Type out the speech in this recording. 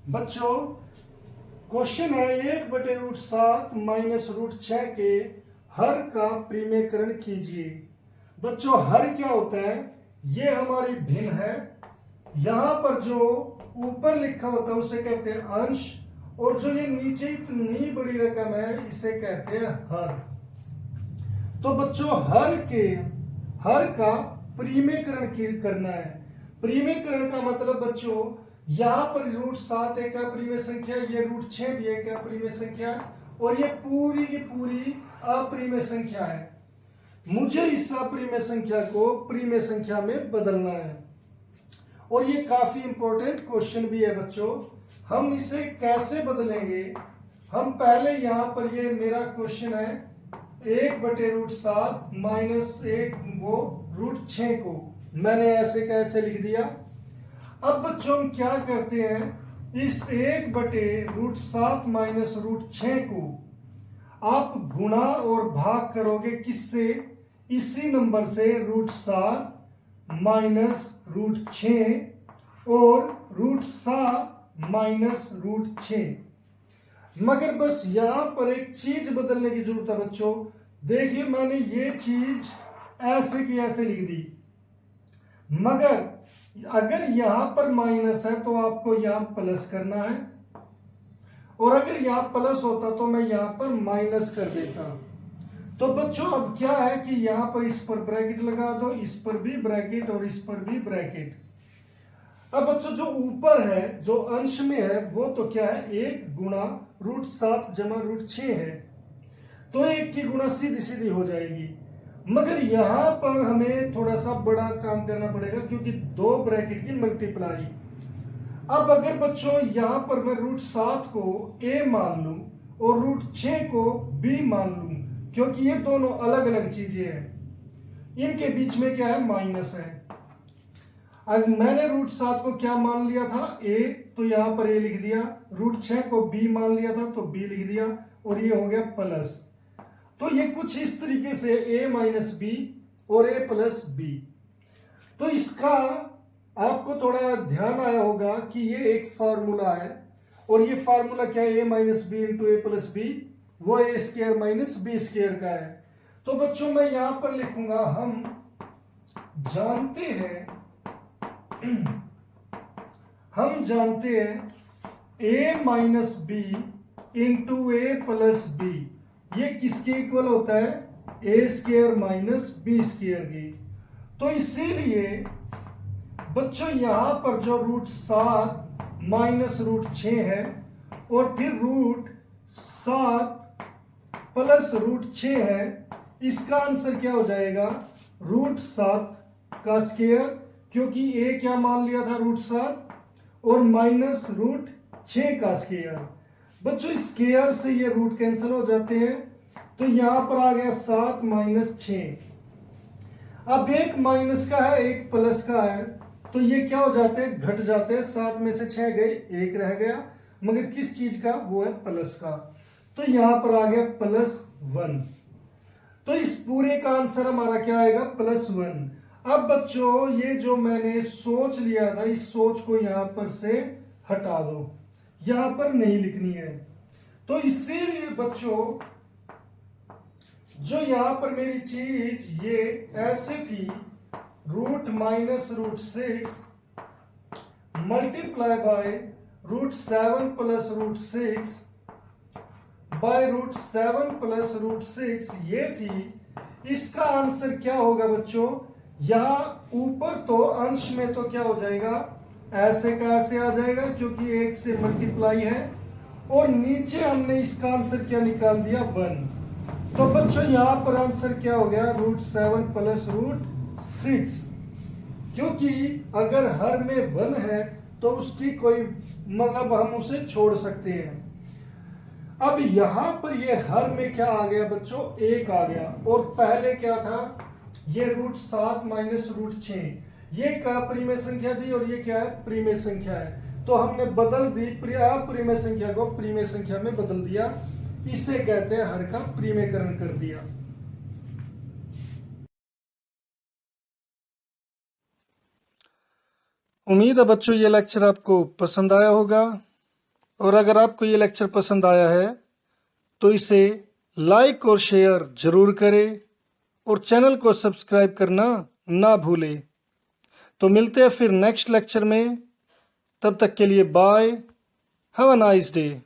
बच्चों क्वेश्चन है 1/√7 माइनस √6 के हर का प्रीमेयकरण कीजिए। बच्चों हर क्या होता है? ये हमारी भिन्न है। यहां पर जो ऊपर लिखा होता है उसे कहते हैं अंश, और जो ये नीचे इतनी बड़ी रकम है इसे कहते हैं हर। तो बच्चों हर का प्रीमेयकरण करना है। प्रीमेयकरण का मतलब बच्चों यहाँ पर √7 एक अप्रिमेय संख्या, ये √6 भी एक अप्रिमेय संख्या, और ये पूरी की पूरी अप्रिमेय संख्या है। मुझे इस अप्रिमेय संख्या को प्रीमेय संख्या में बदलना है, और ये काफी इंपॉर्टेंट क्वेश्चन भी है बच्चों। हम इसे कैसे बदलेंगे? हम पहले यहाँ पर ये मेरा क्वेश्चन है 1/√7 माइनस एक वो √6 को मैंने ऐसे कैसे लिख दिया। अब बच्चों हम क्या करते हैं, इस 1/√7 माइनस √6 को आप गुणा और भाग करोगे किससे? इसी नंबर से √7 माइनस √6 और √7 माइनस √6। मगर बस यहां पर एक चीज बदलने की जरूरत है बच्चों। देखिए मैंने ये चीज ऐसे की ऐसे लिख दी, मगर अगर यहां पर माइनस है तो आपको यहां प्लस करना है, और अगर यहां प्लस होता तो मैं यहां पर माइनस कर देता। तो बच्चों अब क्या है कि यहां पर इस पर ब्रैकेट लगा दो, इस पर भी ब्रैकेट और इस पर भी ब्रैकेट। अब बच्चों जो ऊपर है, जो अंश में है, वो तो क्या है 1 गुणा √7 जमा √6 है, तो 1 की गुणा सीधी सीधी हो जाएगी। मगर यहां पर हमें थोड़ा सा बड़ा काम करना पड़ेगा, क्योंकि 2 ब्रैकेट की मल्टीप्लाई। अब अगर बच्चों यहां पर मैं √7 को a मान लूं और √6 को b मान लूं, क्योंकि ये दोनों अलग अलग चीजें हैं, इनके बीच में क्या है माइनस है। अब मैंने √7 को क्या मान लिया था a, तो यहां पर a लिख दिया, √6 को b मान लिया था तो b लिख दिया, और ये हो गया प्लस। तो ये कुछ इस तरीके से a माइनस बी और a प्लस बी। तो इसका आपको थोड़ा ध्यान आया होगा कि ये एक फार्मूला है, और ये फार्मूला क्या है, a minus B into A plus B, वो a square minus B square का है। तो बच्चों मैं यहां पर लिखूंगा, हम जानते हैं a minus B into A plus B, ये किसके इक्वल होता है? a square minus B square की। तो इसीलिए बच्चों यहां पर जो √7 माइनस √6 है, और फिर √7 प्लस √6 है, इसका आंसर क्या हो जाएगा? √7 का स्क्वायर, क्योंकि a क्या मान लिया था √7, और माइनस √6 का स्क्वायर। बच्चों स्क्वायर से ये रूट कैंसिल हो जाते हैं, तो यहां पर आ गया 7 माइनस 6। अब एक माइनस का है एक प्लस का है, तो ये क्या हो जाते हैं, घट जाते हैं। 7 में से 6 गए, 1 रह गया, मगर किस चीज का? वो है प्लस का। तो यहां पर आ गया +1। तो इस पूरे का आंसर हमारा क्या आएगा? +1। अब बच्चों ये जो मैंने सोच लिया था, इस सोच को यहां पर से हटा दो, यहां पर नहीं लिखनी है। तो इसीलिए बच्चों जो यहां पर मेरी चीज ये ऐसे थी, root minus √6 multiply by √7 plus √6 by √7 plus √6 ये थी। इसका आंसर क्या होगा बच्चों? यहां ऊपर तो अंश में तो क्या हो जाएगा, ऐसे का ऐसे आ जाएगा, क्योंकि 1 से मल्टीप्लाई है, और नीचे हमने इसका आंसर क्या निकाल दिया? 1। तो बच्चों यहां पर आंसर क्या हो गया? √7 प्लस √6। क्योंकि अगर हर में 1 है तो उसकी कोई मतलब हम उसे छोड़ सकते हैं। अब यहां पर ये हर में क्या आ गया बच्चों? 1 आ गया, और पहले क्या था? ये √7 माइनस √6, ये क्या प्रीमेय संख्या थी, और ये क्या है? प्रीमेय संख्या है। तो हमने बदल दी अप्रीमेय संख्या को प्रीमेय संख्या में बदल दिया, इसे कहते हैं हर का प्रीमेयकरण कर दिया। उम्मीद है बच्चों ये लेक्चर आपको पसंद आया होगा। और अगर आपको ये लेक्चर पसंद आया है तो इसे लाइक और शेयर जरूर करें और चैनल को सब्सक्राइब करना ना भूलें। तो मिलते हैं फिर नेक्स्ट लेक्चर में, तब तक के लिए bye, have a nice day.